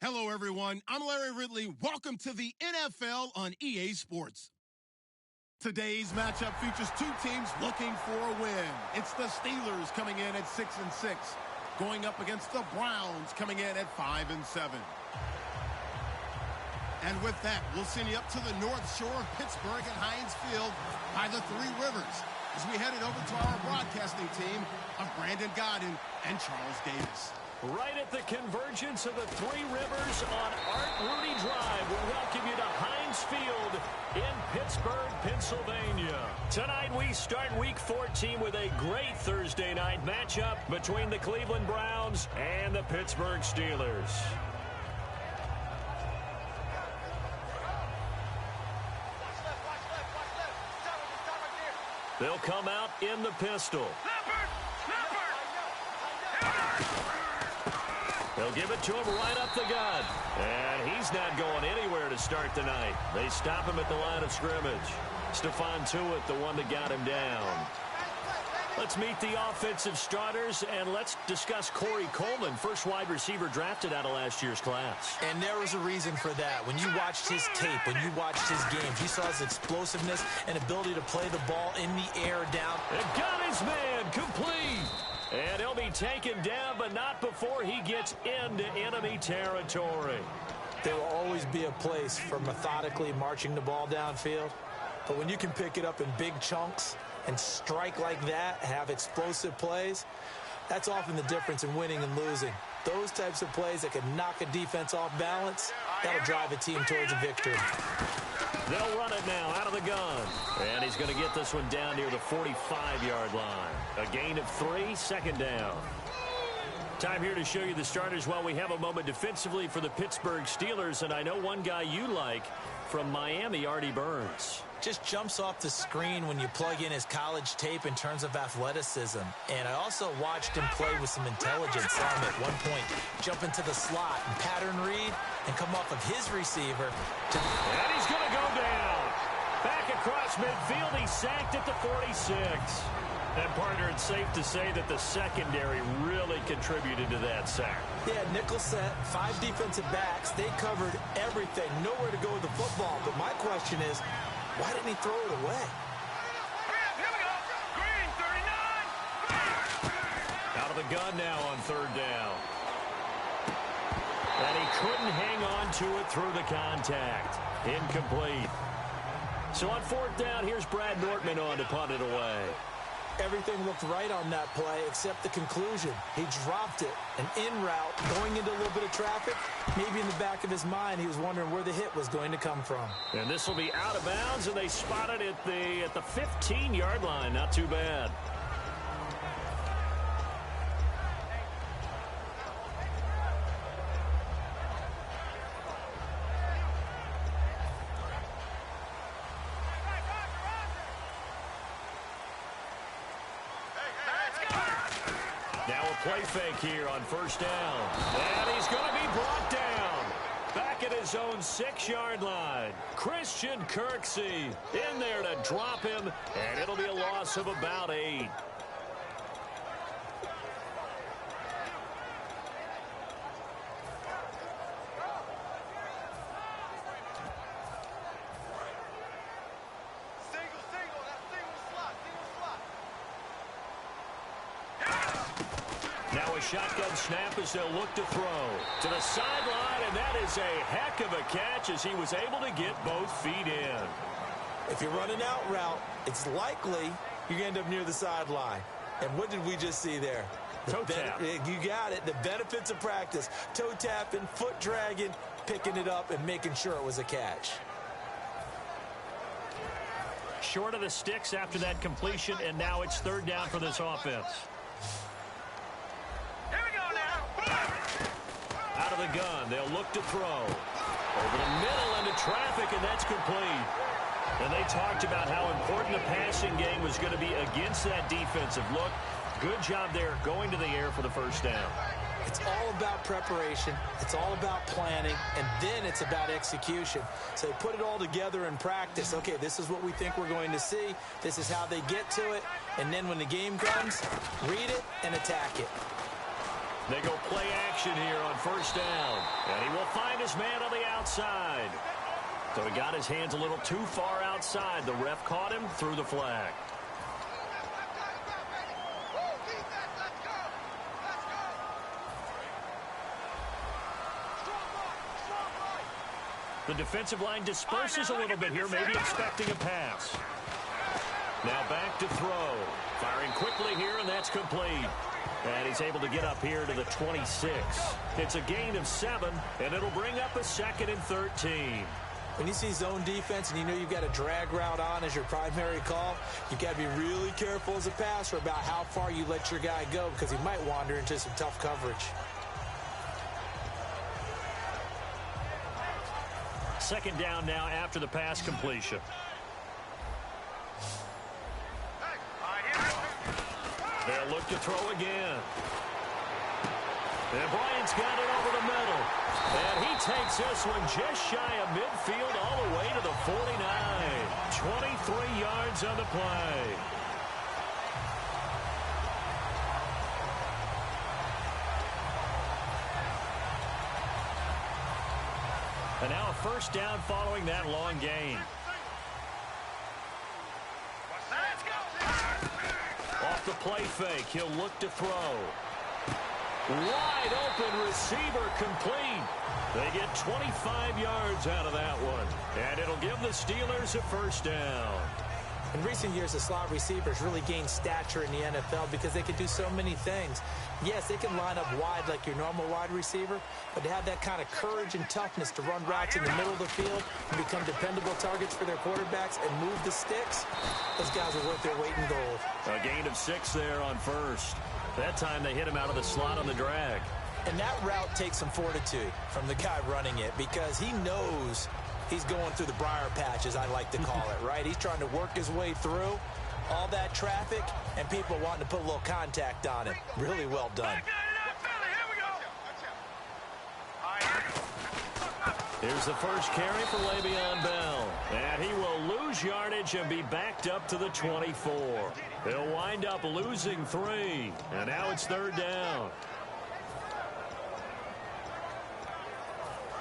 Hello, everyone. I'm Larry Ridley. Welcome to the NFL on EA Sports. Today's matchup features two teams looking for a win. It's the Steelers coming in at 6-6, going up against the Browns coming in at 5-7. And with that, we'll send you up to the north shore of Pittsburgh at Heinz Field by the Three Rivers as we headed over to our broadcasting team of Brandon Godden and Charles Davis. Right at the convergence of the Three Rivers on Art Rooney Drive, we'll welcome you to Heinz Field in Pittsburgh, Pennsylvania. Tonight we start Week 14 with a great Thursday night matchup between the Cleveland Browns and the Pittsburgh Steelers. They'll come out in the pistol. They'll give it to him right up the gut. And he's not going anywhere to start the night. They stop him at the line of scrimmage. Stephon Tuitt, the one that got him down. Let's meet the offensive starters, and let's discuss Corey Coleman, first wide receiver drafted out of last year's class. And there was a reason for that. When you watched his tape, when you watched his games, you saw his explosiveness and ability to play the ball in the air down. And got his man complete. And he'll be taken down, but not before he gets into enemy territory. There will always be a place for methodically marching the ball downfield. But when you can pick it up in big chunks and strike like that, have explosive plays, that's often the difference in winning and losing. Those types of plays that can knock a defense off balance, that'll drive a team towards a victory. They'll run it now out of the gun. And he's going to get this one down near the 45-yard line. A gain of 3, second down. Time here to show you the starters while we have a moment defensively for the Pittsburgh Steelers. And I know one guy you like from Miami, Artie Burns. Just jumps off the screen when you plug in his college tape in terms of athleticism. And I also watched him play with some intelligence. Saw him at one point jump into the slot and pattern read and come off of his receiver. And he's going to go down. Back across midfield, he's sacked at the 46. And, partner, it's safe to say that the secondary really contributed to that sack. Yeah, nickel set, 5 defensive backs. They covered everything. Nowhere to go with the football. But my question is, why didn't he throw it away? Here we go. Green, 39. Out of the gun now on third down. And he couldn't hang on to it through the contact. Incomplete. So on fourth down, here's Brad Nortman on to punt it away. Everything looked right on that play except the conclusion. He dropped it, an in route, going into a little bit of traffic. Maybe in the back of his mind, he was wondering where the hit was going to come from. And this will be out of bounds, and they spot it at the 15-yard line. Not too bad. Play fake here on first down. And he's going to be brought down. Back at his own 6-yard line. Christian Kirksey in there to drop him. And it'll be a loss of about 8. Shotgun snap as they'll look to throw to the sideline, and that is a heck of a catch as he was able to get both feet in. If you're running out route, it's likely you're going to end up near the sideline. And what did we just see there? Toe tap. You got it. The benefits of practice. Toe tapping, foot dragging, picking it up, and making sure it was a catch. Short of the sticks after that completion, and now it's third down for this offense. Out of the gun, they'll look to throw. Over the middle into traffic, and that's complete. And they talked about how important the passing game was going to be against that defensive look. Good job there going to the air for the first down. It's all about preparation. It's all about planning. And then it's about execution. So they put it all together in practice. Okay, this is what we think we're going to see. This is how they get to it. And then when the game comes, read it and attack it. They go play action here on first down. And he will find his man on the outside. So he got his hands a little too far outside. The ref caught him, threw the flag. The defensive line disperses a little bit here, maybe expecting a pass. Now back to throw. Firing quickly here, and that's complete. And he's able to get up here to the 26. It's a gain of 7, and it'll bring up a 2nd and 13. When you see zone defense and you know you've got a drag route on as your primary call, you've got to be really careful as a passer about how far you let your guy go because he might wander into some tough coverage. 2nd down now after the pass completion. They'll look to throw again. And Bryant's got it over the middle. And he takes this one just shy of midfield all the way to the 49. 23 yards on the play. And now a first down following that long gain. Off the play fake, he'll look to throw. Wide open receiver complete. They get 25 yards out of that one. And it'll give the Steelers a first down. In recent years, the slot receivers really gained stature in the NFL because they can do so many things. Yes, they can line up wide like your normal wide receiver, but to have that kind of courage and toughness to run routes in the middle of the field and become dependable targets for their quarterbacks and move the sticks, those guys are worth their weight in gold. A gain of 6 there on first. That time they hit him out of the slot on the drag. And that route takes some fortitude from the guy running it because he knows he's going through the briar patch, as I like to call it, right? He's trying to work his way through all that traffic and people wanting to put a little contact on him. Really well done. Here's the first carry for Le'Veon Bell. And he will lose yardage and be backed up to the 24. He'll wind up losing 3. And now it's 3rd down.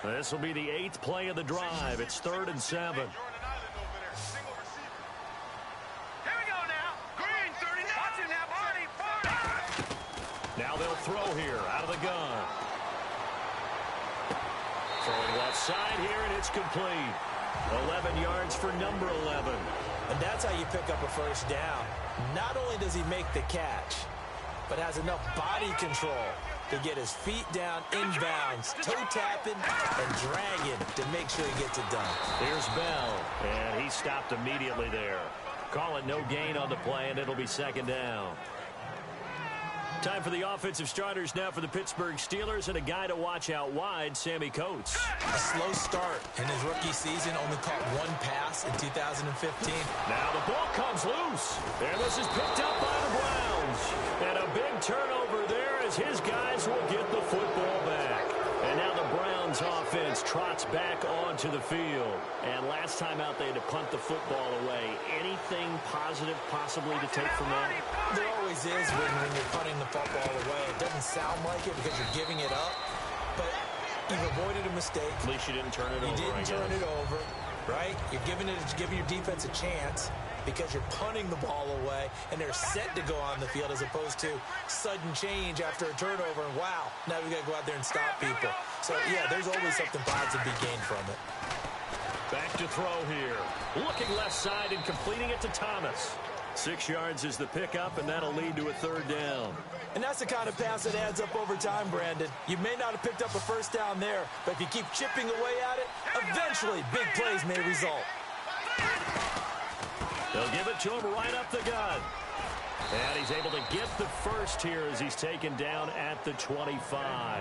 This will be the 8th play of the drive. It's 3rd and 7. Now they'll throw here out of the gun. Throwing left side here, and it's complete. 11 yards for number 11. And that's how you pick up a first down. Not only does he make the catch, but has enough body control to get his feet down inbounds, toe-tapping and dragging to make sure he gets it done. Here's Bell, and he stopped immediately there. Call it no gain on the play, and it'll be 2nd down. Time for the offensive starters now for the Pittsburgh Steelers, and a guy to watch out wide, Sammy Coates. A slow start in his rookie season, only caught 1 pass in 2015. Now the ball comes loose, and this is picked up by the Browns. And a big turnover there as his guys will get the football back. And now the Browns offense trots back onto the field. And last time out they had to punt the football away. Anything positive possibly to take from that? There always is when you're punting the football away. It doesn't sound like it because you're giving it up, but you've avoided a mistake. At least you didn't turn it over. You didn't turn it over, right? You're giving your defense a chance because you're punting the ball away, and they're set to go on the field as opposed to sudden change after a turnover, and wow, now we got to go out there and stop people. So, yeah, there's always something positive to be gained from it. Back to throw here. Looking left side and completing it to Thomas. 6 yards is the pickup, and that'll lead to a 3rd down. And that's the kind of pass that adds up over time, Brandon. You may not have picked up a first down there, but if you keep chipping away at it, eventually big plays may result. They'll give it to him right up the gut. And he's able to get the first here as he's taken down at the 25.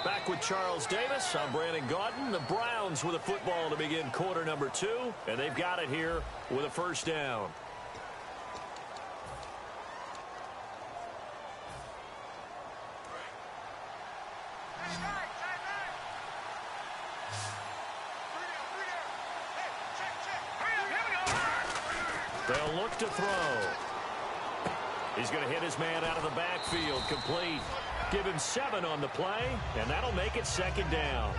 Back with Charles Davis. I'm Brandon Gaudin. The Browns with a football to begin quarter number 2. And they've got it here with a first down. They'll look to throw. He's going to hit his man out of the backfield, complete. Give him 7 on the play, and that'll make it 2nd down.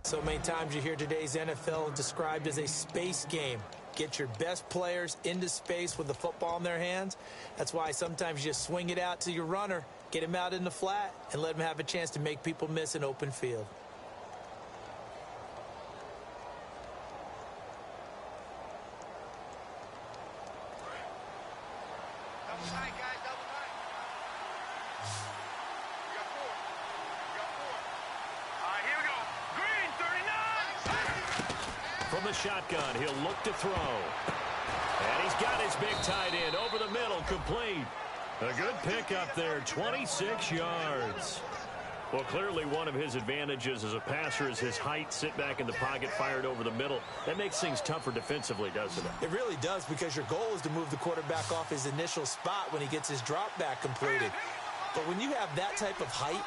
So many times you hear today's NFL described as a space game. Get your best players into space with the football in their hands. That's why sometimes you just swing it out to your runner, get him out in the flat, and let him have a chance to make people miss an open field. From the shotgun, he'll look to throw. And he's got his big tight end over the middle, complete. A good pickup there, 26 yards. Well, clearly one of his advantages as a passer is his height. Sit back in the pocket, fired over the middle. That makes things tougher defensively, doesn't it? It really does, because your goal is to move the quarterback off his initial spot when he gets his drop back completed. But when you have that type of height,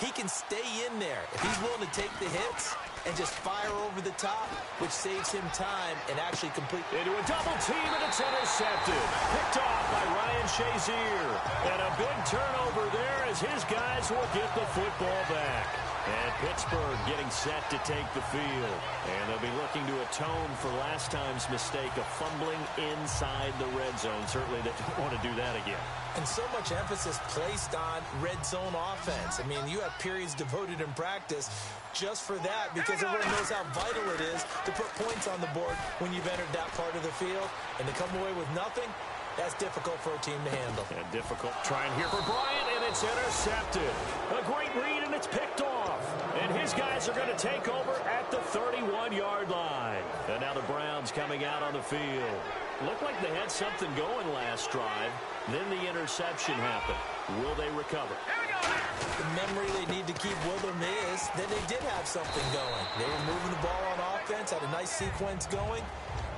he can stay in there if he's willing to take the hits and just fire over the top, which saves him time and actually complete. Into a double team, and it's intercepted. Picked off by Ryan Shazier. And a big turnover there as his guys will get the football back. And Pittsburgh getting set to take the field. And they'll be looking to atone for last time's mistake of fumbling inside the red zone. Certainly they don't want to do that again. And so much emphasis placed on red zone offense. I mean, you have periods devoted in practice just for that, because everyone knows how vital it is to put points on the board when you've entered that part of the field. And to come away with nothing, that's difficult for a team to handle. And difficult trying here for Bryant, and it's intercepted. A great read, and it's picked off. And his guys are going to take over at the 31-yard line. And now the Browns coming out on the field. Looked like they had something going last drive. Then the interception happened. Will they recover? Here we go. The memory they need to keep with them is that they did have something going. They were moving the ball on offense, had a nice sequence going.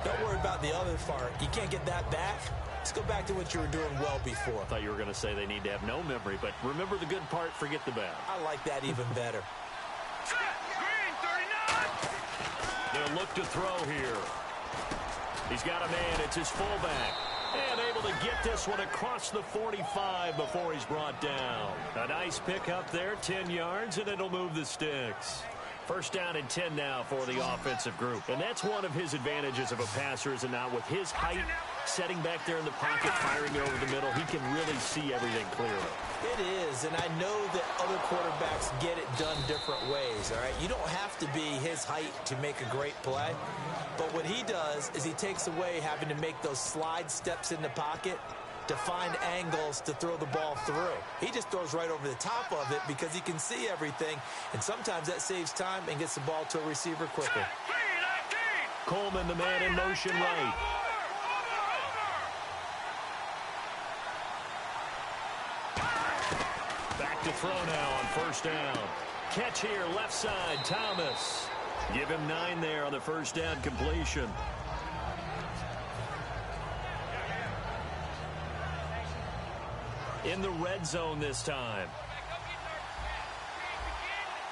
Don't worry about the other part. You can't get that back. Let's go back to what you were doing well before. I thought you were going to say they need to have no memory, but remember the good part, forget the bad. I like that even better. Green, 39. They'll look to throw here. He's got a man. It's his fullback. And able to get this one across the 45 before he's brought down. A nice pick up there, 10 yards, and it'll move the sticks. First down and 10 now for the offensive group. And that's one of his advantages of a passer, is it not? With his height, setting back there in the pocket, firing it over the middle, he can really see everything clearly. It is, and I know that other quarterbacks get it done different ways, all right? You don't have to be his height to make a great play. But what he does is he takes away having to make those slide steps in the pocket to find angles to throw the ball through. He just throws right over the top of it because he can see everything, and sometimes that saves time and gets the ball to a receiver quicker. Coleman, the man in motion right. Back to throw now on first down. Catch here, left side, Thomas. Give him 9 there on the first down completion. In the red zone this time.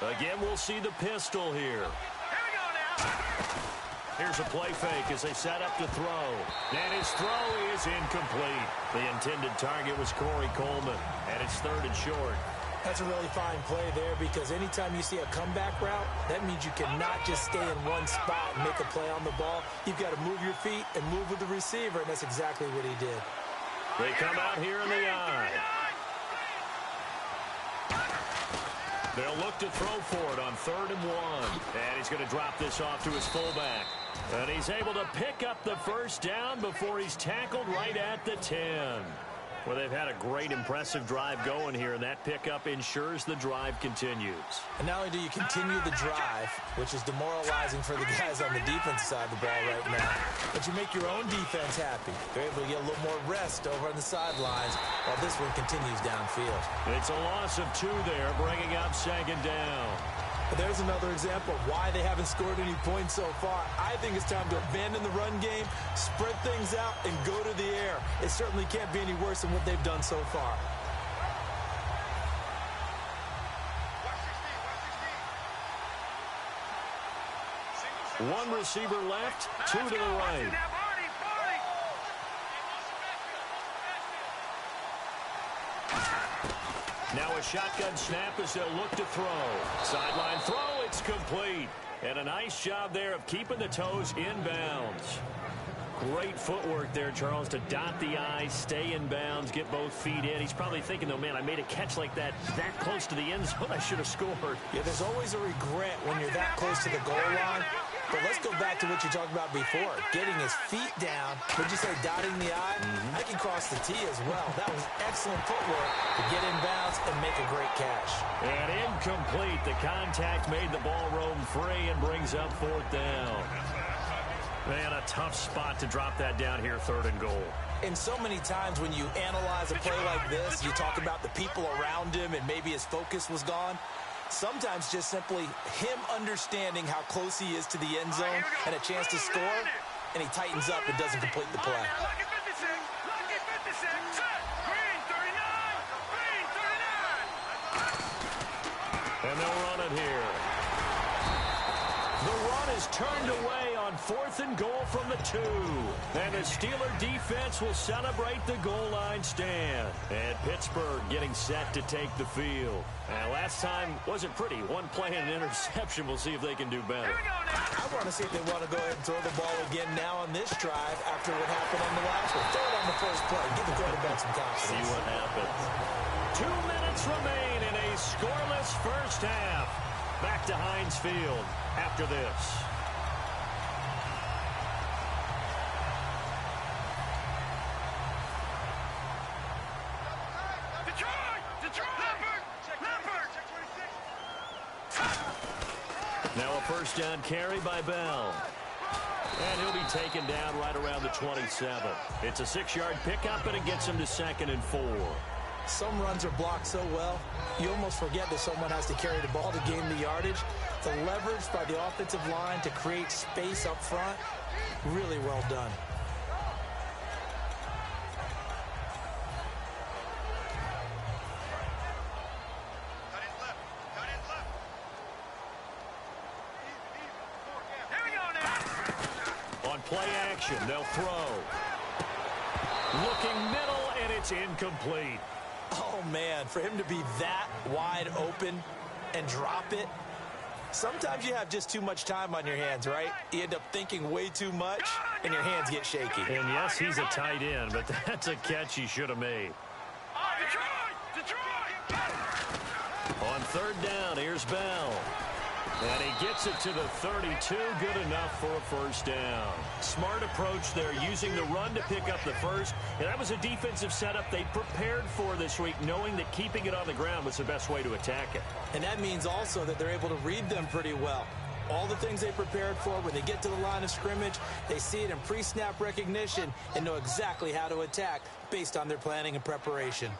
Again, we'll see the pistol here. Here's a play fake as they set up to throw. And his throw is incomplete. The intended target was Corey Coleman, and it's 3rd and short. That's a really fine play there, because anytime you see a comeback route, that means you cannot just stay in one spot and make a play on the ball. You've got to move your feet and move with the receiver, and that's exactly what he did. They come out here in the eye. They'll look to throw for it on 3rd and 1. And he's going to drop this off to his fullback. And he's able to pick up the first down before he's tackled right at the 10. Well, they've had a great, impressive drive going here, and that pickup ensures the drive continues. And not only do you continue the drive, which is demoralizing for the guys on the defensive side of the ball right now, but you make your own defense happy. They're able to get a little more rest over on the sidelines while this one continues downfield. It's a loss of 2 there, bringing up 2nd down. There's another example of why they haven't scored any points so far. I think it's time to abandon the run game, spread things out, and go to the air. It certainly can't be any worse than what they've done so far. One receiver left, 2 to the right. Now a shotgun snap as they'll look to throw. Sideline throw, it's complete. And a nice job there of keeping the toes inbounds. Great footwork there, Charles, to dot the I, stay in bounds, get both feet in. He's probably thinking, though, man, I made a catch like that close to the end zone. I should have scored. Yeah, there's always a regret when you're that close to the goal line. But let's go back to what you talked about before. Getting his feet down. Would you say dotting the I? I can cross the T as well. That was excellent footwork to get in bounds and make a great catch. And incomplete. The contact made the ball roam free and brings up 4th down. Man, a tough spot to drop that down here, 3rd and goal. And so many times when you analyze a play like this, you talk about the people around him and maybe his focus was gone. Sometimes just simply him understanding how close he is to the end zone and a chance to score, and he tightens up and doesn't complete the play. And they'll run it here. The run is turned away on 4th and goal from the 2. And the Steeler defense will celebrate the goal line stand. And Pittsburgh getting set to take the field. And last time wasn't pretty. One play and an interception. We'll see if they can do better. I want to see if they want to go ahead and throw the ball again now on this drive after what happened on the last one. Throw it on the first play. Give the quarterback some confidence. See what happens. 2 minutes remain in a scoreless first half. Back to Heinz Field after this. Now a first down carry by Bell. And he'll be taken down right around the 27. It's a 6-yard pickup, and it gets him to 2nd and 4. Some runs are blocked so well, you almost forget that someone has to carry the ball to gain the yardage. The leverage by the offensive line to create space up front, really well done. Play action, they'll throw. Looking middle, and it's incomplete. Oh, man, for him to be that wide open and drop it. Sometimes you have just too much time on your hands, right? You end up thinking way too much, and your hands get shaky. And yes, he's a tight end, but that's a catch he should have made. On third down, here's Bell. And he gets it to the 32, good enough for a first down. Smart approach there, using the run to pick up the first. And that was a defensive setup they prepared for this week, knowing that keeping it on the ground was the best way to attack it. And that means also that they're able to read them pretty well. All the things they prepared for, when they get to the line of scrimmage, they see it in pre-snap recognition and know exactly how to attack based on their planning and preparation.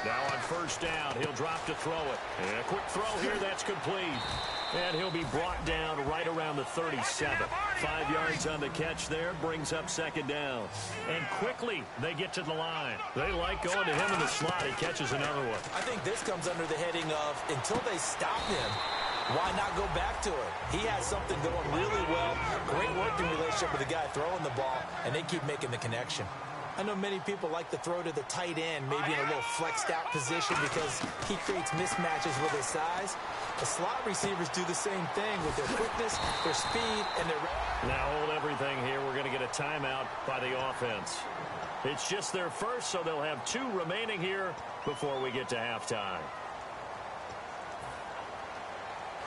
Now on first down, he'll drop to throw it. And a quick throw here, that's complete. And he'll be brought down right around the 37. 5 yards on the catch there, brings up second down. And quickly, they get to the line. They like going to him in the slot. He catches another one. I think this comes under the heading of, until they stop him, why not go back to it? He has something going really well. Great working relationship with the guy throwing the ball, and they keep making the connection. I know many people like to throw to the tight end, maybe in a little flexed out position because he creates mismatches with his size. The slot receivers do the same thing with their quickness, their speed, and their... Now hold everything here. We're going to get a timeout by the offense. It's just their first, so they'll have 2 remaining here before we get to halftime.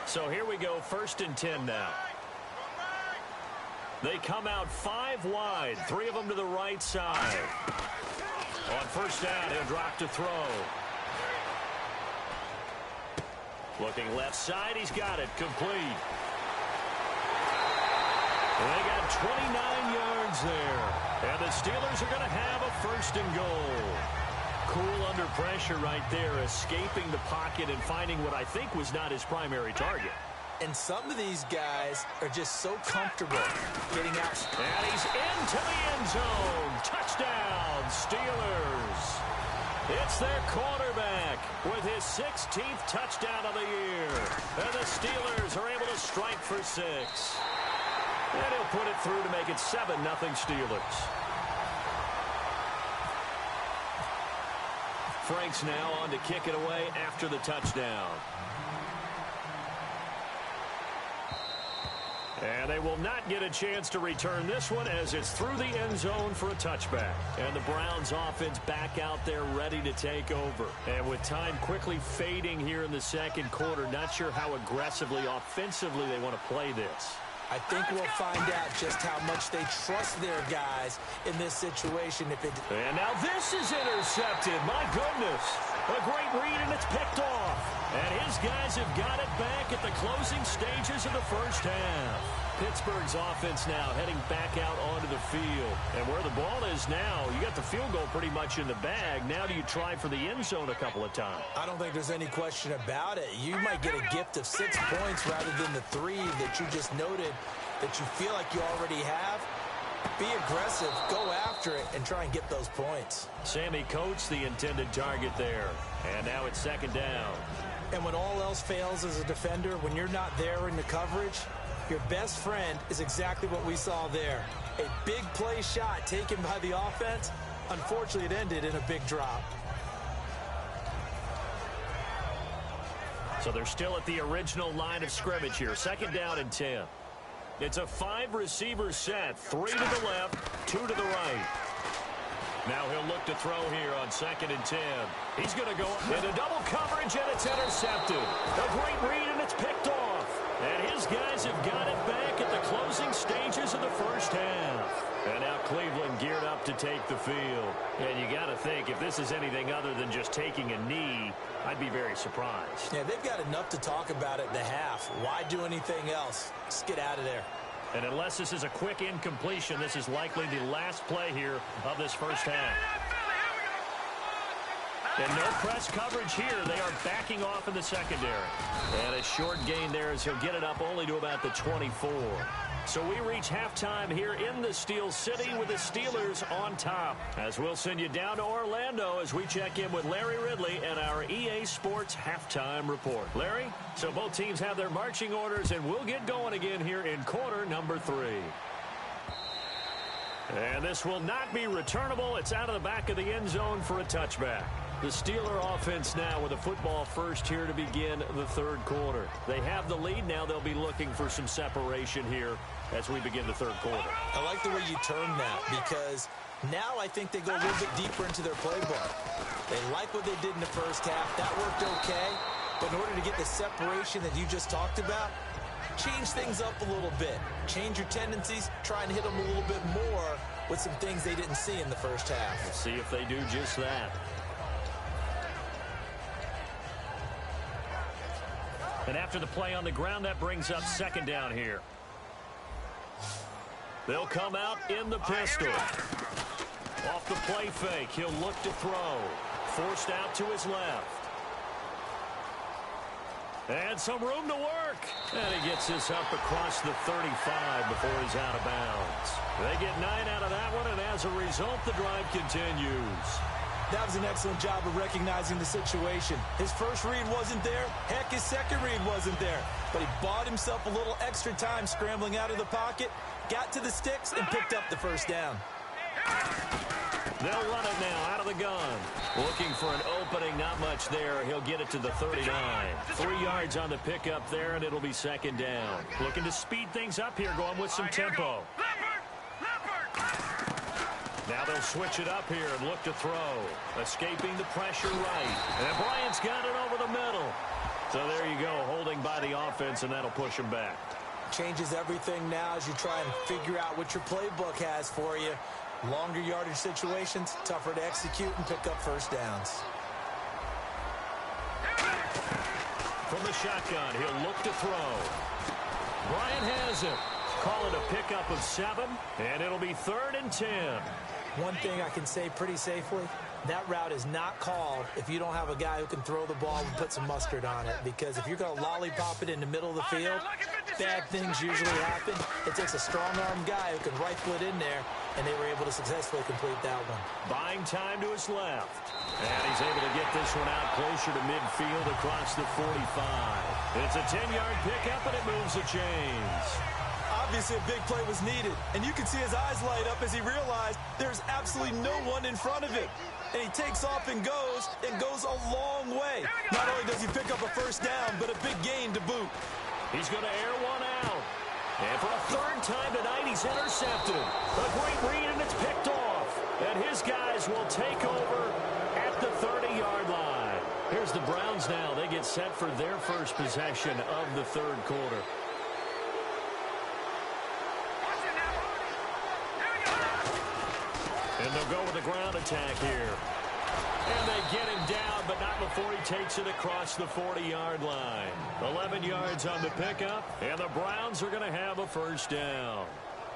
So here we go, 1st and 10 now. They come out 5 wide, 3 of them to the right side. On first down, he'll drop to throw. Looking left side, he's got it, complete. They got 29 yards there. And the Steelers are going to have a 1st and goal. Cool under pressure right there, escaping the pocket and finding what I think was not his primary target. And some of these guys are just so comfortable getting out. And he's into the end zone. Touchdown, Steelers. It's their quarterback with his 16th touchdown of the year. And the Steelers are able to strike for 6. And he'll put it through to make it 7-0 Steelers. Frank's now on to kick it away after the touchdown. And they will not get a chance to return this one as it's through the end zone for a touchback. And the Browns offense back out there ready to take over. And with time quickly fading here in the second quarter, not sure how aggressively, offensively they want to play this. I think we'll find out just how much they trust their guys in this situation. And now this is intercepted. My goodness. A great read, and it's picked off. And his guys have got it back at the closing stages of the first half. Pittsburgh's offense now heading back out onto the field. And where the ball is now, you got the field goal pretty much in the bag. Now do you try for the end zone a couple of times? I don't think there's any question about it. You might get a gift of 6 points rather than the 3 that you just noted that you feel like you already have. Be aggressive, go after it, and try and get those points. Sammy Coates, the intended target there. And now it's second down. And when all else fails as a defender, when you're not there in the coverage, your best friend is exactly what we saw there. A big play shot taken by the offense. Unfortunately, it ended in a big drop. So they're still at the original line of scrimmage here. Second down and 10. It's a 5-receiver set. 3 to the left, 2 to the right. Now he'll look to throw here on 2nd and 10. He's going to go into double coverage, and it's intercepted. A great read, and it's picked off. And his guys have got it back at the closing stages of the first half. And now Cleveland geared up to take the field. And you got to think, if this is anything other than just taking a knee, I'd be very surprised. Yeah, they've got enough to talk about at the half. Why do anything else? Just get out of there. And unless this is a quick incompletion, this is likely the last play here of this first half. And no press coverage here. They are backing off in the secondary. And a short gain there as he'll get it up only to about the 24. So we reach halftime here in the Steel City with the Steelers on top. As we'll send you down to Orlando as we check in with Larry Ridley and our EA Sports halftime report. Larry, so both teams have their marching orders, and we'll get going again here in quarter number 3. And this will not be returnable. It's out of the back of the end zone for a touchback. The Steeler offense now with a football first here to begin the third quarter. They have the lead. Now they'll be looking for some separation here as we begin the third quarter. I like the way you term that, because now I think they go a little bit deeper into their playbook. They like what they did in the first half. That worked okay. But in order to get the separation that you just talked about, change things up a little bit. Change your tendencies. Try and hit them a little bit more with some things they didn't see in the first half. We'll see if they do just that. And after the play on the ground, that brings up second down here. They'll come out in the pistol. Off the play fake, he'll look to throw. Forced out to his left. And some room to work. And he gets this up across the 35 before he's out of bounds. They get 9 out of that one, and as a result, the drive continues. That was an excellent job of recognizing the situation. His first read wasn't there. Heck, his second read wasn't there. But he bought himself a little extra time scrambling out of the pocket, got to the sticks, and picked up the first down. They'll run it now out of the gun. Looking for an opening, not much there. He'll get it to the 39. 3 yards on the pickup there, and it'll be second down. Looking to speed things up here, going with some tempo. Now they'll switch it up here and look to throw. Escaping the pressure right. And Bryant's got it over the middle. So there you go, holding by the offense, and that'll push him back. Changes everything now as you try and figure out what your playbook has for you. Longer yardage situations, tougher to execute and pick up first downs. From the shotgun, he'll look to throw. Bryant has it. Call it a pickup of 7, and it'll be 3rd and 10. One thing I can say pretty safely, that route is not called if you don't have a guy who can throw the ball and put some mustard on it. Because if you're going to lollipop it in the middle of the field, bad things usually happen. It takes a strong-arm guy who can rifle it in there, and they were able to successfully complete that one. Buying time to his left. And he's able to get this one out closer to midfield across the 45. It's a 10-yard pickup, and it moves the chains. Obviously, a big play was needed, and you can see his eyes light up as he realized there's absolutely no one in front of him. And he takes off and goes a long way. Not only does he pick up a first down, but a big gain to boot. He's going to air one out. And for a 3rd time tonight, he's intercepted. A great read, and it's picked off. And his guys will take over at the 30-yard line. Here's the Browns now. They get set for their first possession of the third quarter. And they'll go with the ground attack here. And they get him down, but not before he takes it across the 40-yard line. 11 yards on the pickup, and the Browns are going to have a first down.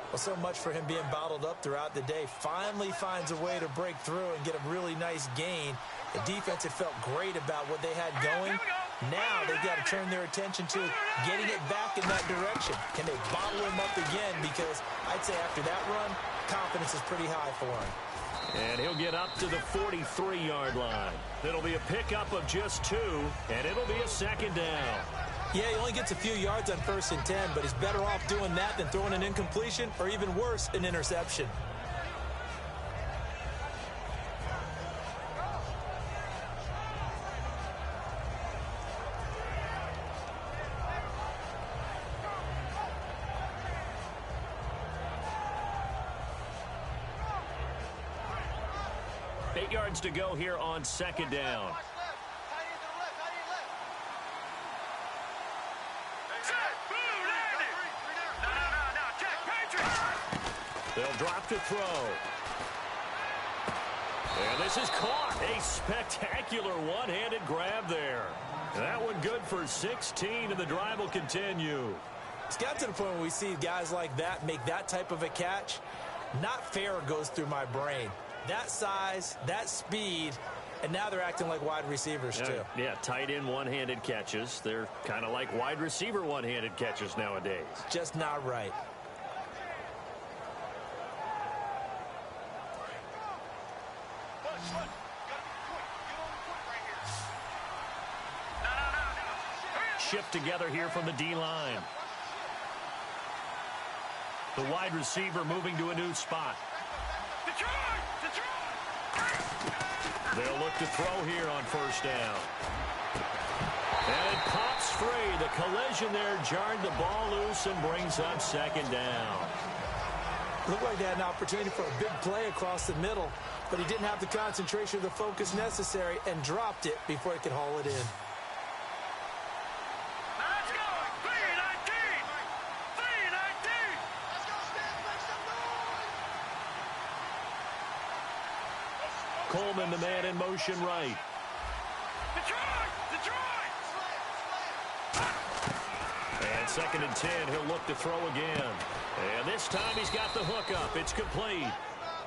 Well, so much for him being bottled up throughout the day. Finally finds a way to break through and get a really nice gain. The defense had felt great about what they had going. Now they've got to turn their attention to getting it back in that direction. Can they bottle him up again? Because I'd say after that run, confidence is pretty high for him. And he'll get up to the 43-yard line. It'll be a pickup of just 2, and it'll be a second down. Yeah, he only gets a few yards on 1st and 10, but he's better off doing that than throwing an incompletion or even worse, an interception. Yards to go here on second down. They'll drop to throw. And this is caught. A spectacular one-handed grab there. That one good for 16, and the drive will continue. It's got to the point where we see guys like that make that type of a catch. Not fair goes through my brain. That size, that speed, And now they're acting like wide receivers, too. Yeah, tight end one-handed catches. They're kind of like wide receiver one-handed catches nowadays. Just not right. Shift together here from the D-line. The wide receiver moving to a new spot. They'll look to throw here on first down. And it pops free. The collision there jarred the ball loose and brings up second down. Looked like they had an opportunity for a big play across the middle, but he didn't have the concentration or the focus necessary and dropped it before he could haul it in. Coleman, the man in motion right. And 2nd and 10, he'll look to throw again. And this time he's got the hook up. It's complete.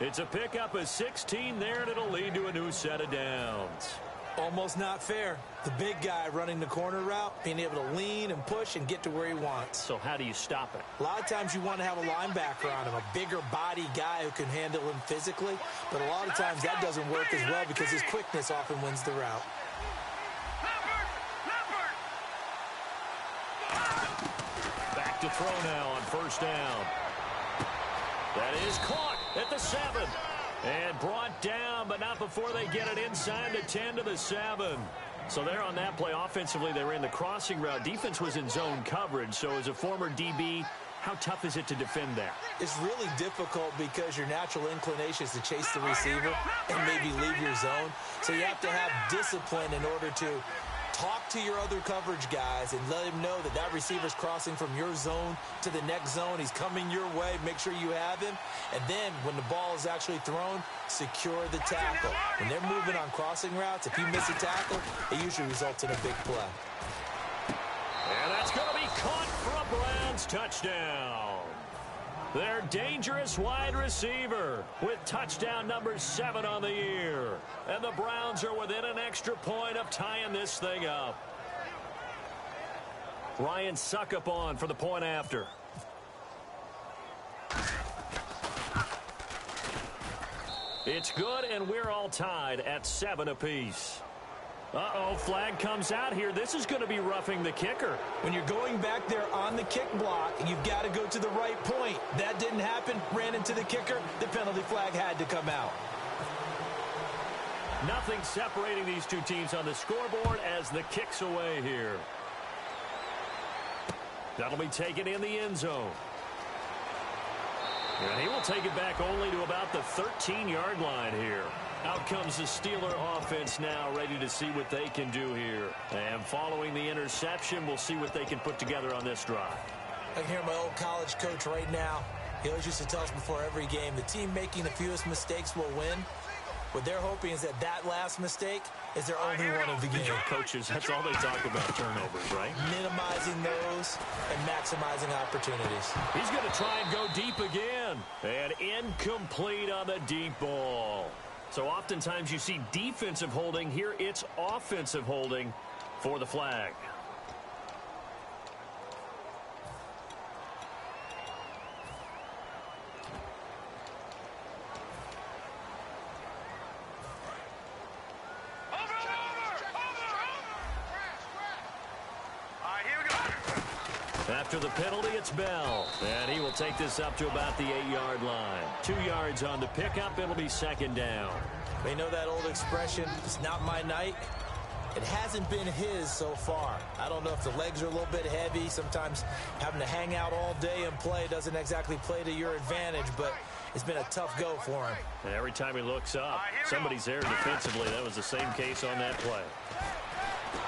It's a pickup of 16 there, and it'll lead to a new set of downs. Almost not fair. The big guy running the corner route, being able to lean and push and get to where he wants. So how do you stop it? A lot of times you want to have a linebacker on him, a bigger body guy who can handle him physically. But a lot of times that doesn't work as well because his quickness often wins the route. Back to throw now on first down. That is caught at the 7. And brought down, but not before they get it inside the 10 to the 7. So there on that play, offensively, they ran the crossing route. Defense was in zone coverage. So as a former DB, how tough is it to defend that? It's really difficult because your natural inclination is to chase the receiver and maybe leave your zone. So you have to have discipline in order to talk to your other coverage guys and let him know that that receiver's crossing from your zone to the next zone. He's coming your way. Make sure you have him. And then when the ball is actually thrown, secure the tackle. When they're moving on crossing routes, if you miss a tackle, it usually results in a big play. And that's going to be caught for a Browns touchdown. Their dangerous wide receiver with touchdown number 7 on the year. And the Browns are within an extra point of tying this thing up. Ryan Suckup on for the point after. It's good, and we're all tied at 7 apiece. Uh-oh, flag comes out here. This is going to be roughing the kicker. When you're going back there on the kick block, you've got to go to the right point. That didn't happen. Ran into the kicker. The penalty flag had to come out. Nothing separating these two teams on the scoreboard as the kick's away here. That'll be taken in the end zone. And he will take it back only to about the 13-yard line here. Out comes the Steeler offense now, ready to see what they can do here. And following the interception, we'll see what they can put together on this drive. I can hear my old college coach right now. He always used to tell us before every game, the team making the fewest mistakes will win. What they're hoping is that that last mistake is their only one of the game. Coaches, that's all they talk about, turnovers, right? Minimizing those and maximizing opportunities. He's going to try and go deep again. And incomplete on the deep ball. So oftentimes you see defensive holding. Here it's offensive holding for the flag. After the penalty, it's Bell. And he will take this up to about the 8-yard line. 2 yards on the pickup. It'll be second down. They know that old expression, it's not my night. It hasn't been his so far. I don't know if the legs are a little bit heavy. Sometimes having to hang out all day and play doesn't exactly play to your advantage, but it's been a tough go for him. And every time he looks up, somebody's there defensively. That was the same case on that play.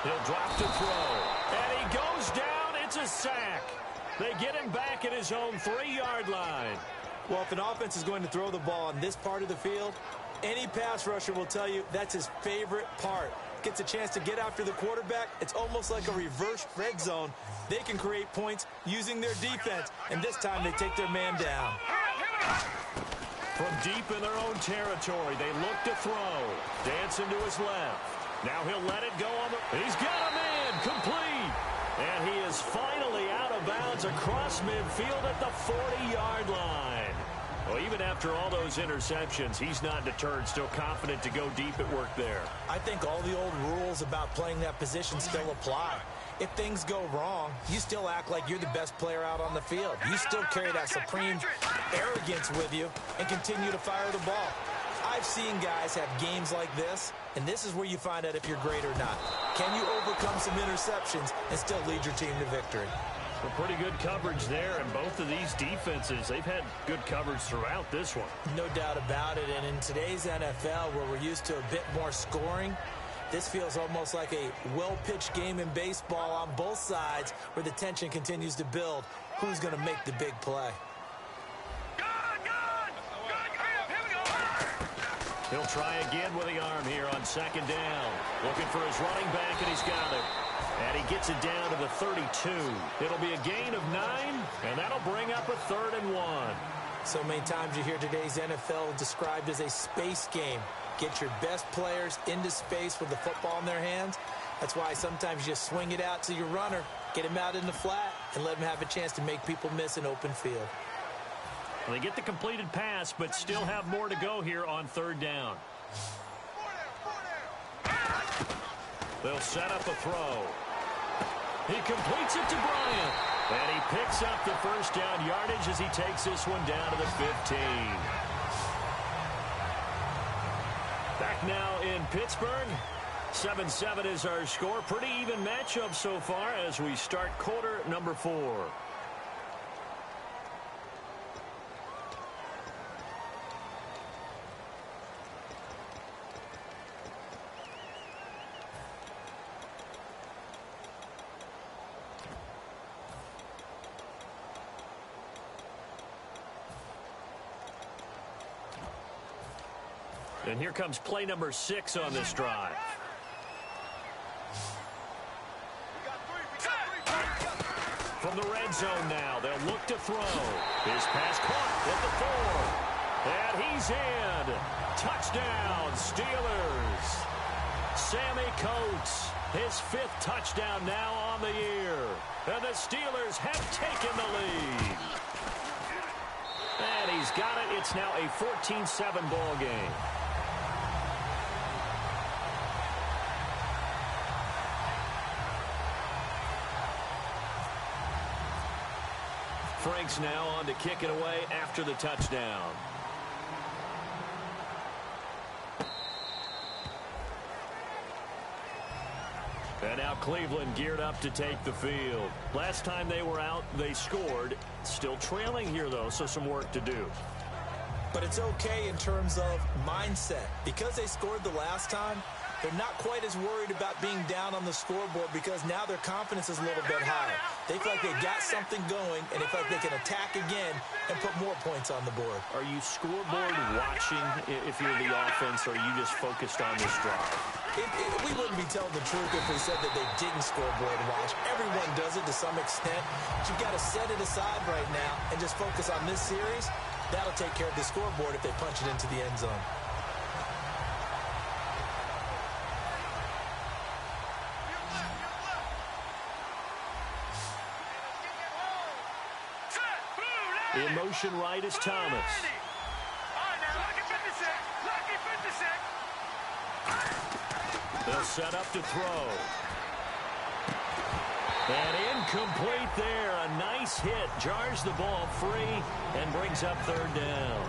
He'll drop to throw. And he goes down. It's a sack. They get him back at his own 3-yard line. Well, if an offense is going to throw the ball on this part of the field, any pass rusher will tell you that's his favorite part. Gets a chance to get after the quarterback. It's almost like a reverse red zone. They can create points using their defense, and this time they take their man down. From deep in their own territory, they look to throw. Dancing to his left. Now he'll let it go on the... He's got a man complete. And he is finally out of bounds across midfield at the 40-yard line. Well, even after all those interceptions, he's not deterred, still confident to go deep at work there. I think all the old rules about playing that position still apply. If things go wrong, you still act like you're the best player out on the field. You still carry that supreme arrogance with you and continue to fire the ball. I've seen guys have games like this, and this is where you find out if you're great or not. Can you overcome some interceptions and still lead your team to victory? Well, pretty good coverage there, and both of these defenses, they've had good coverage throughout this one. No doubt about it, and in today's NFL, where we're used to a bit more scoring, this feels almost like a well-pitched game in baseball on both sides where the tension continues to build. Who's going to make the big play? He'll try again with the arm here on second down. Looking for his running back, and he's got it. And he gets it down to the 32. It'll be a gain of 9, and that'll bring up a 3rd and 1. So many times you hear today's NFL described as a space game. Get your best players into space with the football in their hands. That's why sometimes you just swing it out to your runner, get him out in the flat, and let him have a chance to make people miss an open field. Well, they get the completed pass, but still have more to go here on 3rd down. They'll set up a throw. He completes it to Bryant. And he picks up the first down yardage as he takes this one down to the 15. Back now in Pittsburgh. 7-7 is our score. Pretty even matchup so far as we start quarter number 4. And here comes play number 6 on this drive. From the red zone now, they'll look to throw. His pass caught at the 4. And he's in. Touchdown, Steelers. Sammy Coates, his 5th touchdown now on the year. And the Steelers have taken the lead. And he's got it. It's now a 14-7 ball game. Franks now on to kick it away after the touchdown. And now Cleveland geared up to take the field. Last time they were out, they scored. Still trailing here, though, so some work to do. But it's okay in terms of mindset. Because they scored the last time, they're not quite as worried about being down on the scoreboard because now their confidence is a little bit higher. They feel like they got something going, and they feel like they can attack again and put more points on the board. Are you scoreboard watching if you're the offense, or are you just focused on this drive? We wouldn't be telling the truth if we said that they didn't scoreboard watch. Everyone does it to some extent. But you've got to set it aside right now and just focus on this series. That'll take care of the scoreboard if they punch it into the end zone. In motion right is Thomas. They'll set up to throw. And incomplete there. A nice hit. Jars the ball free and brings up 3rd down.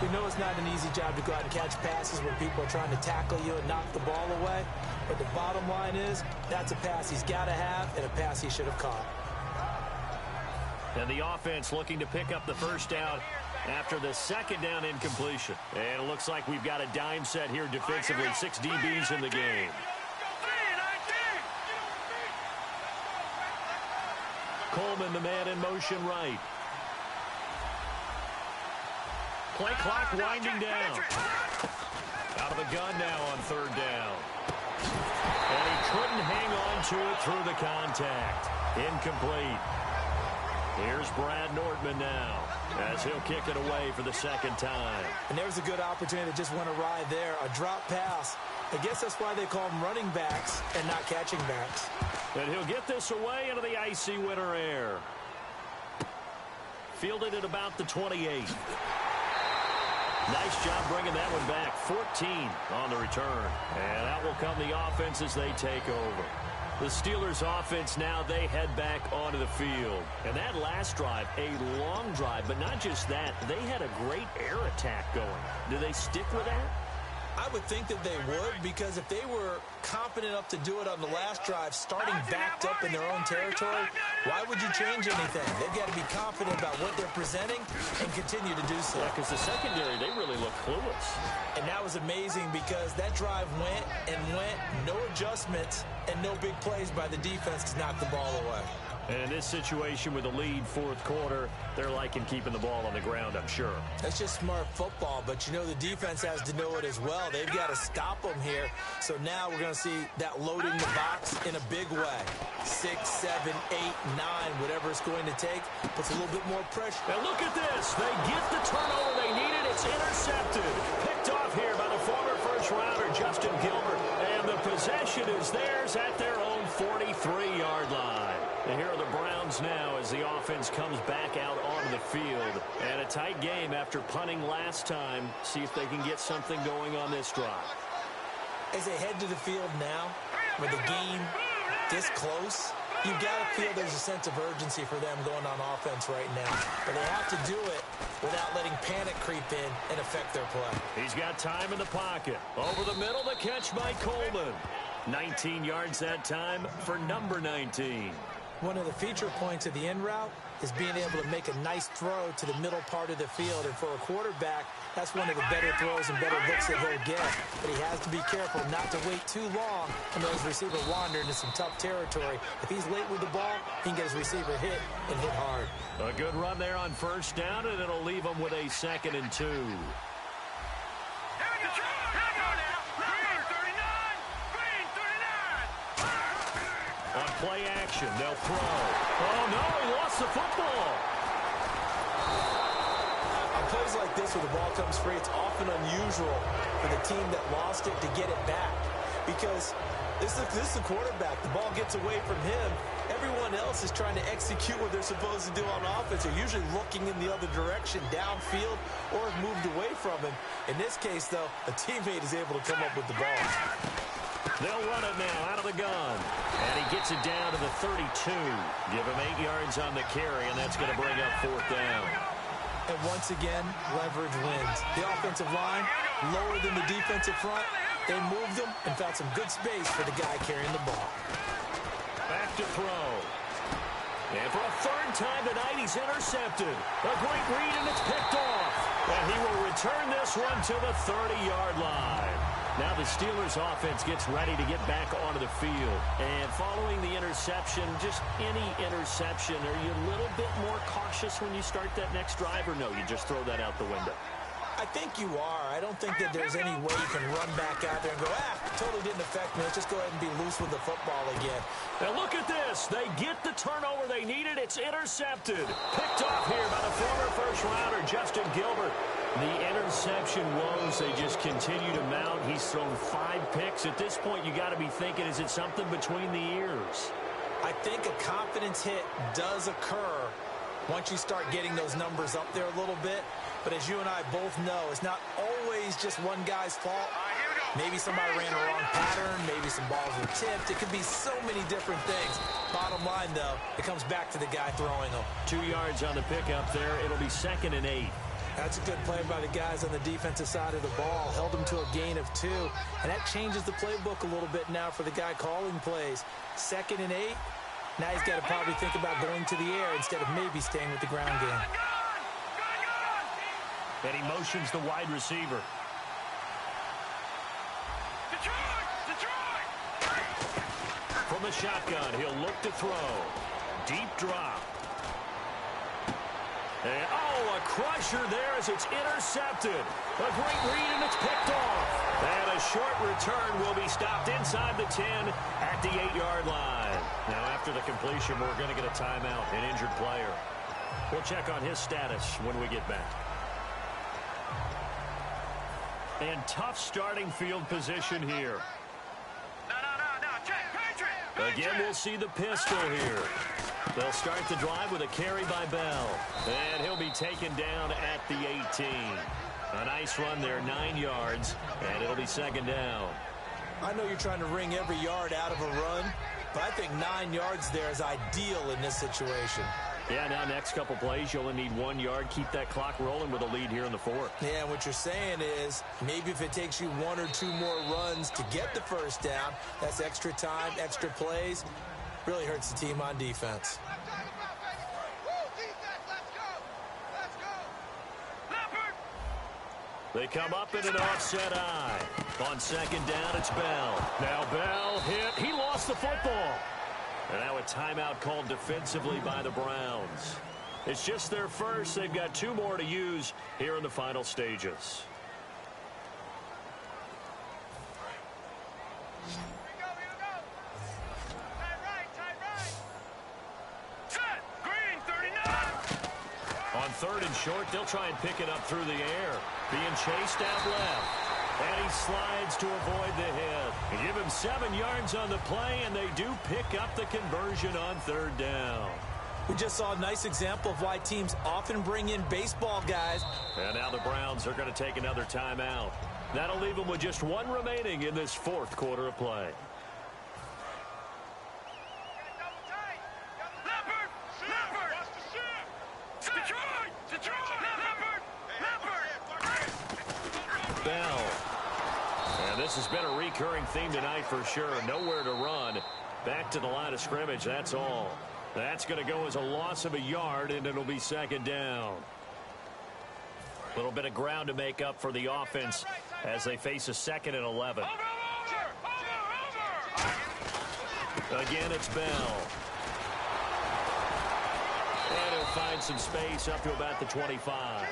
We know it's not an easy job to go out and catch passes when people are trying to tackle you and knock the ball away. But the bottom line is that's a pass he's got to have and a pass he should have caught. And the offense looking to pick up the first down after the 2nd down incompletion. And it looks like we've got a dime set here defensively. 6 DBs in the game. Coleman, the man in motion right. Play clock winding down. Out of the gun now on 3rd down. And he couldn't hang on to it through the contact. Incomplete. Here's Brad Nordman now. as he'll kick it away for the second time. And there's a good opportunity that just went awry there. A drop pass. I guess that's why they call them running backs and not catching backs. And he'll get this away into the icy winter air. Fielded at about the 28. Nice job bringing that one back. 14 on the return. And out will come the offense as they take over. The Steelers offense now, they head back onto the field. And that last drive, a long drive, but not just that. They had a great air attack going. Do they stick with that? I would think that they would, because if they were confident enough to do it on the last drive, starting backed up in their own territory, why would you change anything? They've got to be confident about what they're presenting and continue to do so. Yeah, because the secondary, they really look clueless. And that was amazing because that drive went and went, no adjustments, and no big plays by the defense to knock the ball away. And in this situation with a lead fourth quarter, they're liking keeping the ball on the ground, I'm sure. That's just smart football, but you know the defense has to know it as well. They've got to stop them here. So now we're going to see that loading the box in a big way. 6, 7, 8, 9, whatever it's going to take, puts a little bit more pressure. And look at this. They get the turnover they needed. It's intercepted. Picked off here by the former first-rounder, Justin Gilbert. And the possession is theirs at their own 43-yard line. And here are the Browns now as the offense comes back out onto the field. And a tight game after punting last time. See if they can get something going on this drive. As they head to the field now, with the game this close, you've got to feel there's a sense of urgency for them going on offense right now. But they have to do it without letting panic creep in and affect their play. He's got time in the pocket. Over the middle, the catch by Coleman. 19 yards that time for number 19. One of the feature points of the in route is being able to make a nice throw to the middle part of the field. And for a quarterback, that's one of the better throws and better looks that he'll get. But he has to be careful not to wait too long and let his receiver wander into some tough territory. If he's late with the ball, he can get his receiver hit and hit hard. A good run there on first down, and it'll leave him with a 2nd and 2. On play action, they'll throw. Oh, no, he lost the football. On plays like this where the ball comes free, it's often unusual for the team that lost it to get it back. Because this is the quarterback. The ball gets away from him. Everyone else is trying to execute what they're supposed to do on offense. They're usually looking in the other direction, downfield, or have moved away from him. In this case, though, a teammate is able to come up with the ball. They'll run it now out of the gun. And he gets it down to the 32. Give him 8 yards on the carry, and that's going to bring up 4th down. And once again, leverage wins. The offensive line, lower than the defensive front. They moved them and found some good space for the guy carrying the ball. Back to throw. And for a 3rd time tonight, he's intercepted. A great read, and it's picked off. And he will return this one to the 30-yard line. Now the Steelers offense gets ready to get back onto the field. And following the interception, just any interception, are you a little bit more cautious when you start that next drive, or no, you just throw that out the window? I think you are. I don't think that there's any way you can run back out there and go, totally didn't affect me. Let's just go ahead and be loose with the football again. Now look at this. They get the turnover they needed. It's intercepted. Picked off here by the former first-rounder, Justin Gilbert. The interception woes, they just continue to mount. He's thrown 5 picks. At this point, you got to be thinking, is it something between the ears? I think a confidence hit does occur once you start getting those numbers up there a little bit. But as you and I both know, it's not always just one guy's fault. Maybe somebody ran a wrong pattern. Maybe some balls were tipped. It could be so many different things. Bottom line, though, it comes back to the guy throwing them. 2 yards on the pickup there. It'll be 2nd and 8. That's a good play by the guys on the defensive side of the ball. Held them to a gain of 2. And that changes the playbook a little bit now for the guy calling plays. 2nd and 8. Now he's got to probably think about going to the air instead of maybe staying with the ground game. And he motions the wide receiver. From the shotgun, he'll look to throw. Deep drop. And, a crusher there as it's intercepted. A great read, and it's picked off. And a short return will be stopped inside the 10 at the 8-yard line. Now, after the completion, we're going to get a timeout, an injured player. We'll check on his status when we get back. And tough starting field position here. No. Check. Patriot. Again, we'll see the pistol here. They'll start the drive with a carry by Bell. And he'll be taken down at the 18. A nice run there, 9 yards, and it'll be second down. I know you're trying to wring every yard out of a run, but I think 9 yards there is ideal in this situation. Yeah, now next couple plays, you only need 1 yard. Keep that clock rolling with a lead here in the fourth. Yeah, what you're saying is maybe if it takes you 1 or 2 more runs to get the first down, that's extra time, extra plays. Really hurts the team on defense. They come up in an offset eye. On second down, it's Bell. Now Bell hit. He lost the football. And now a timeout called defensively by the Browns. It's just their first. They've got 2 more to use here in the final stages. Set. Green 39. On third and short, they'll try and pick it up through the air. Being chased out left. And he slides to avoid the hit. They give him 7 yards on the play, and they do pick up the conversion on third down. We just saw a nice example of why teams often bring in baseball guys. And now the Browns are going to take another timeout. That'll leave them with just 1 remaining in this fourth quarter of play. Bell. And this has been a recurring theme tonight for sure. Nowhere to run. Back to the line of scrimmage, that's all. That's going to go as a loss of a yard, and it'll be second down. A little bit of ground to make up for the offense as they face a 2nd and 11. Again, it's Bell. And he'll find some space up to about the 25.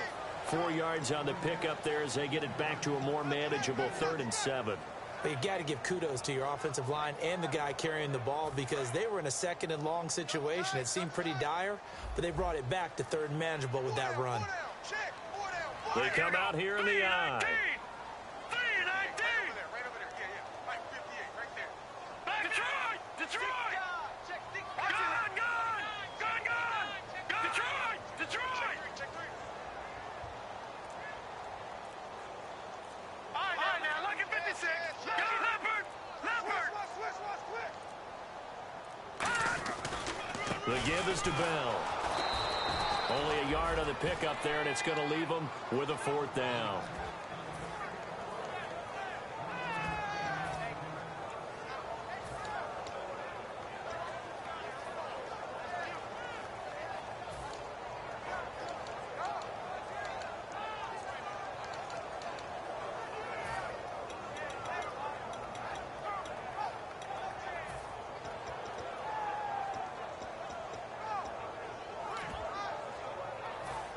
4 yards on the pickup there as they get it back to a more manageable 3rd and 7. But you got to give kudos to your offensive line and the guy carrying the ball because they were in a 2nd and long situation. It seemed pretty dire, but they brought it back to 3rd and manageable with that run. They come out here in the eye. The give is to Bell. Only a yard on the pickup there, and it's going to leave them with a 4th down.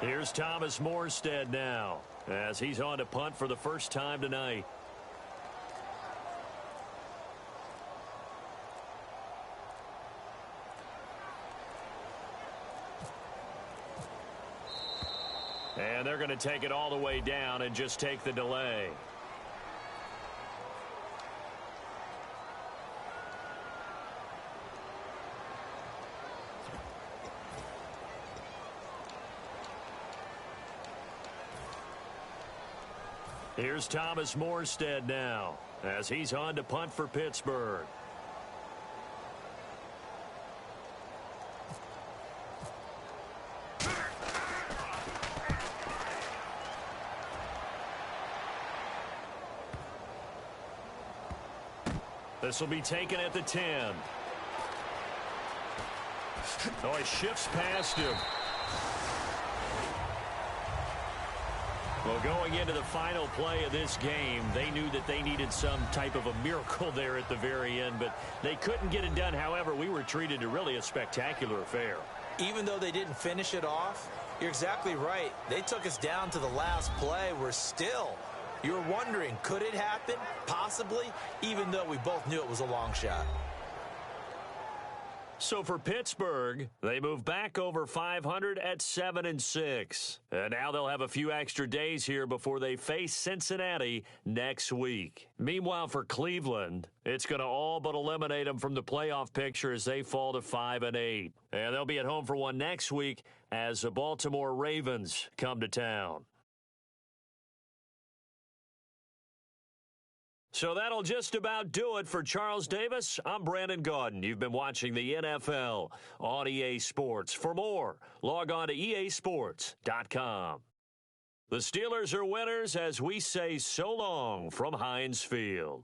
Here's Thomas Morstead now as he's on to punt for the first time tonight. And they're going to take it all the way down and just take the delay. Here's Thomas Morstead now as he's on to punt for Pittsburgh. This will be taken at the 10. Oh, he shifts past him. Well, going into the final play of this game, they knew that they needed some type of a miracle there at the very end, but they couldn't get it done. However, we were treated to really a spectacular affair. Even though they didn't finish it off, you're exactly right. They took us down to the last play. We're still, you're wondering, could it happen? Possibly, even though we both knew it was a long shot. So for Pittsburgh, they move back over 500 at 7-6. And now they'll have a few extra days here before they face Cincinnati next week. Meanwhile, for Cleveland, it's going to all but eliminate them from the playoff picture as they fall to 5-8. And they'll be at home for one next week as the Baltimore Ravens come to town. So that'll just about do it for Charles Davis. I'm Brandon Gaudin. You've been watching the NFL on EA Sports. For more, log on to easports.com. The Steelers are winners as we say so long from Heinz Field.